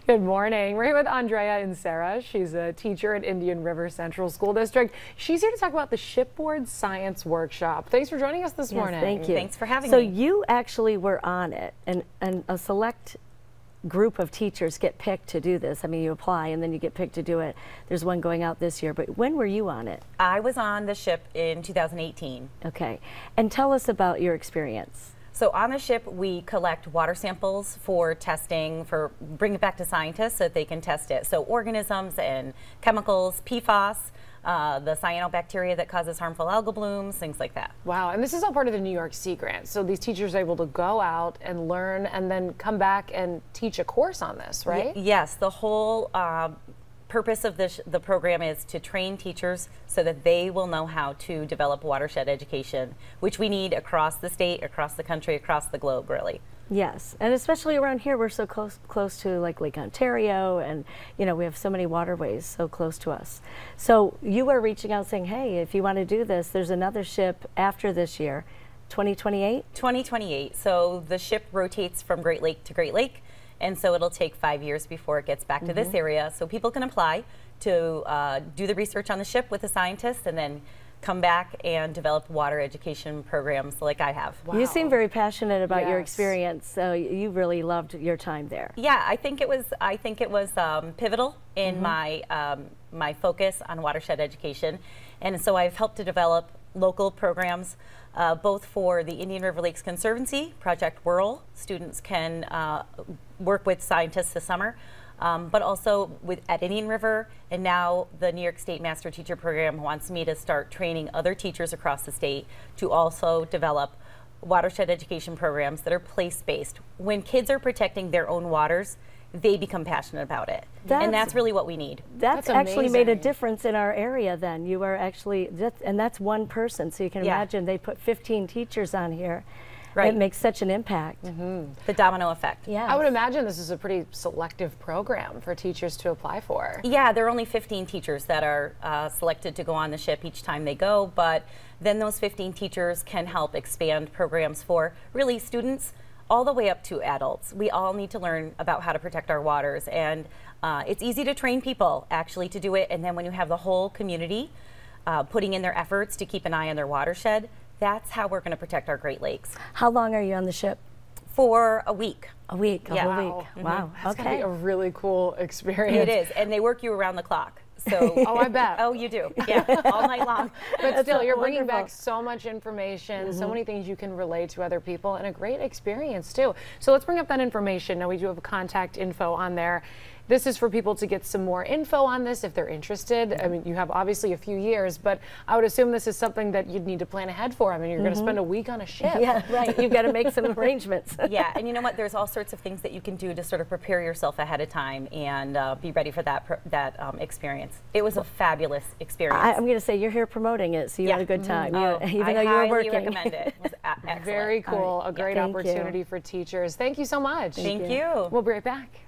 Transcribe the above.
Good morning. We're here with Andrea Inserra. She's a teacher at Indian River Central School District. She's here to talk about the Shipboard Science Workshop. Thanks for joining us this morning. Thank you. Thanks for having me. So you actually were on it, and a select group of teachers get picked to do this. I mean, you apply and then you get picked to do it. There's one going out this year, but when were you on it? I was on the ship in 2018. Okay, and tell us about your experience. So on the ship, we collect water samples for testing, bring it back to scientists so that they can test it. So organisms and chemicals, PFAS, the cyanobacteria that causes harmful algal blooms, things like that. Wow, and this is all part of the New York Sea Grant. So these teachers are able to go out and learn and then come back and teach a course on this, right? Yes, the whole purpose of the program is to train teachers so that they will know how to develop watershed education, which we need across the state, across the country, across the globe, really. Yes, and especially around here, we're so close to like Lake Ontario, and you know, we have so many waterways so close to us. So you are reaching out saying, hey, if you want to do this, there's another ship after this year, 2028? 2028. So the ship rotates from Great Lake to Great Lake, and so it'll take 5 years before it gets back to this area. So people can apply to do the research on the ship with a scientist and then come back and develop water education programs like I have. Wow. You seem very passionate about your experience, so you really loved your time there. Yeah, I think it was pivotal in my focus on watershed education, and so I've helped to develop local programs both for the Indian River Lakes Conservancy, Project Whirl. Students can work with scientists this summer, but also at Indian River, and now the New York State Master Teacher Program wants me to start training other teachers across the state to also develop watershed education programs that are place-based. When kids are protecting their own waters, they become passionate about it. And that's really what we need. That's actually made a difference in our area then. You are actually, and that's one person, so you can imagine they put 15 teachers on here. Right. It makes such an impact. The domino effect. Yeah. I would imagine this is a pretty selective program for teachers to apply for. Yeah, there are only 15 teachers that are selected to go on the ship each time they go, but then those 15 teachers can help expand programs for really students all the way up to adults. We all need to learn about how to protect our waters, and it's easy to train people actually to do it, and then when you have the whole community putting in their efforts to keep an eye on their watershed, that's how we're going to protect our Great Lakes. How long are you on the ship? For a week. A week, a whole week. Wow. That's gonna be a really cool experience. It is, and they work you around the clock. So, oh, I bet. Oh, you do. Yeah, all night long. But still, you're bringing back so much information, so many things you can relate to other people, and a great experience too. So let's bring up that information. Now we do have contact info on there. This is for people to get some more info on this if they're interested. I mean, you have obviously a few years, but I would assume this is something that you'd need to plan ahead for. I mean, you're going to spend a week on a ship. Yeah, right. You've got to make some arrangements. Yeah, and you know what? There's all sorts of things that you can do to sort of prepare yourself ahead of time and be ready for that experience. It was a fabulous experience. I'm going to say you're here promoting it, so you had a good time, even though you were working. I recommend it. It was excellent. Very cool. A great opportunity for teachers. Thank you so much. Thank you. We'll be right back.